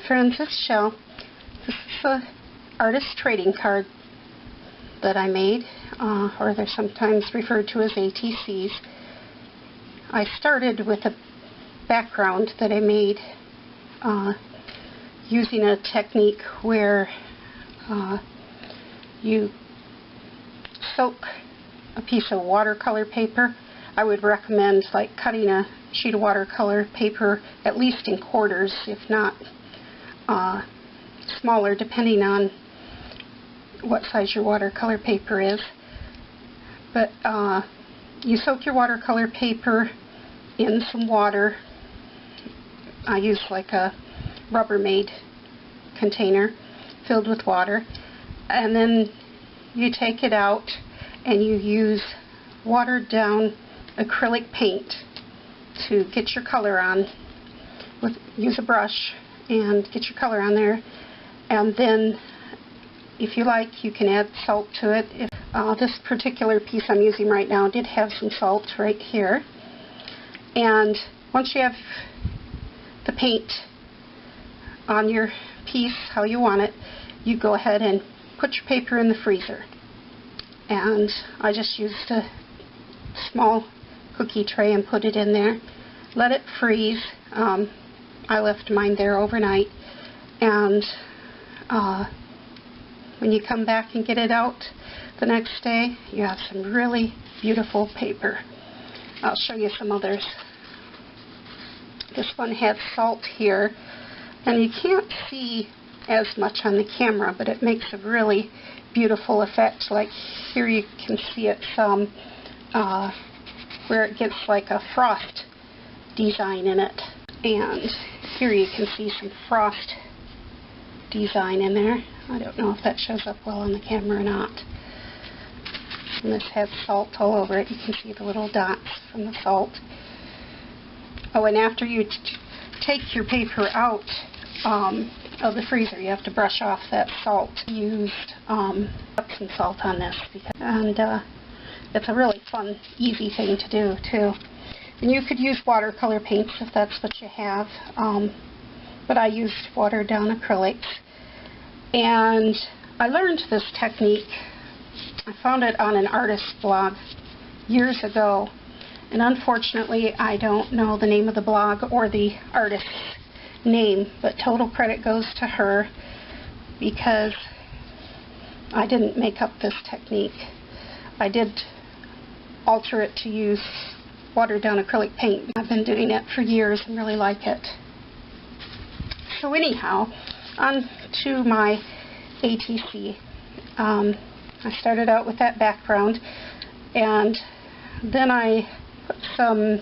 friends, it's Shell. This is the artist trading card that I made, or they're sometimes referred to as ATCs. I started with a background that I made using a technique where you soak a piece of watercolor paper. I would recommend like cutting a sheet of watercolor paper at least in quarters, if not smaller, depending on what size your watercolor paper is. But you soak your watercolor paper in some water. I use like a Rubbermaid container filled with water, and then you take it out and you use watered down acrylic paint to get your color on. Use a brush and get your color on there, and then if you like you can add salt to it. This particular piece I'm using right now did have some salt right here. And once you have the paint on your piece how you want it, you go ahead and put your paper in the freezer. And I just used a small cookie tray and put it in there. Let it freeze. I left mine there overnight, and when you come back and get it out the next day, you have some really beautiful paper. I'll show you some others. This one had salt here, and you can't see as much on the camera, but it makes a really beautiful effect. Like here you can see it some where it gets like a frost design in it, and here you can see some frost design in there. I don't know if that shows up well on the camera or not. And this has salt all over it. You can see the little dots from the salt. Oh, and after you take your paper out of the freezer, you have to brush off that salt. I used Epsom salt on this, and it's a really fun, easy thing to do too. And you could use watercolor paints if that's what you have, but I used watered down acrylics. And I learned this technique. I found it on an artist blog years ago, and unfortunately I don't know the name of the blog or the artist's name, but total credit goes to her because I didn't make up this technique. I did alter it to use watered down acrylic paint. I've been doing it for years and really like it. So anyhow, on to my ATC. I started out with that background, and then I put some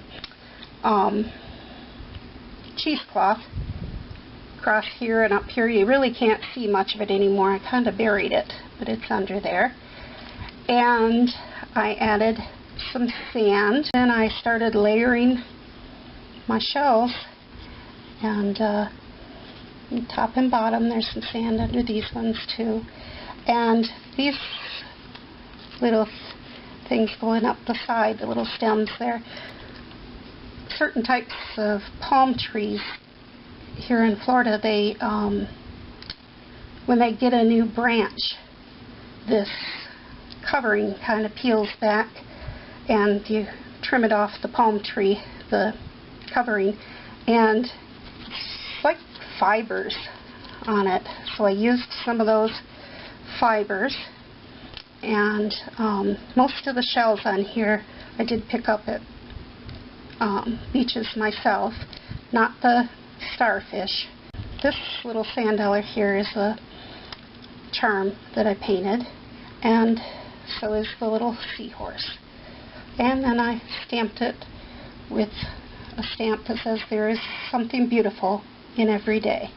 cheesecloth across here and up here. You really can't see much of it anymore. I kind of buried it, but it's under there. And I added some sand, and I started layering my shells, and top and bottom there's some sand under these ones too. And these little things going up the side, the little stems there, certain types of palm trees here in Florida, they when they get a new branch, this covering kind of peels back, and you trim it off the palm tree, the covering, and it's like fibers on it. So I used some of those fibers, and most of the shells on here I did pick up at beaches myself, not the starfish. This little sand dollar here is a charm that I painted, and so is the little seahorse. And then I stamped it with a stamp that says there is something beautiful in every day.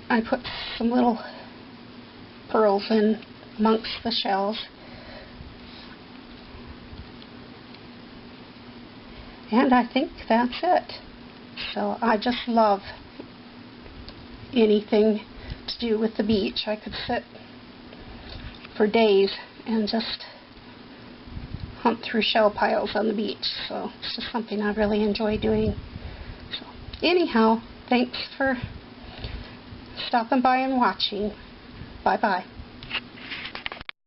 I put some little pearls in amongst the shells, and I think that's it. So I just love anything to do with the beach. I could sit for days and just hunt through shell piles on the beach, so it's just something I really enjoy doing. So anyhow, thanks for stopping by and watching. Bye-bye.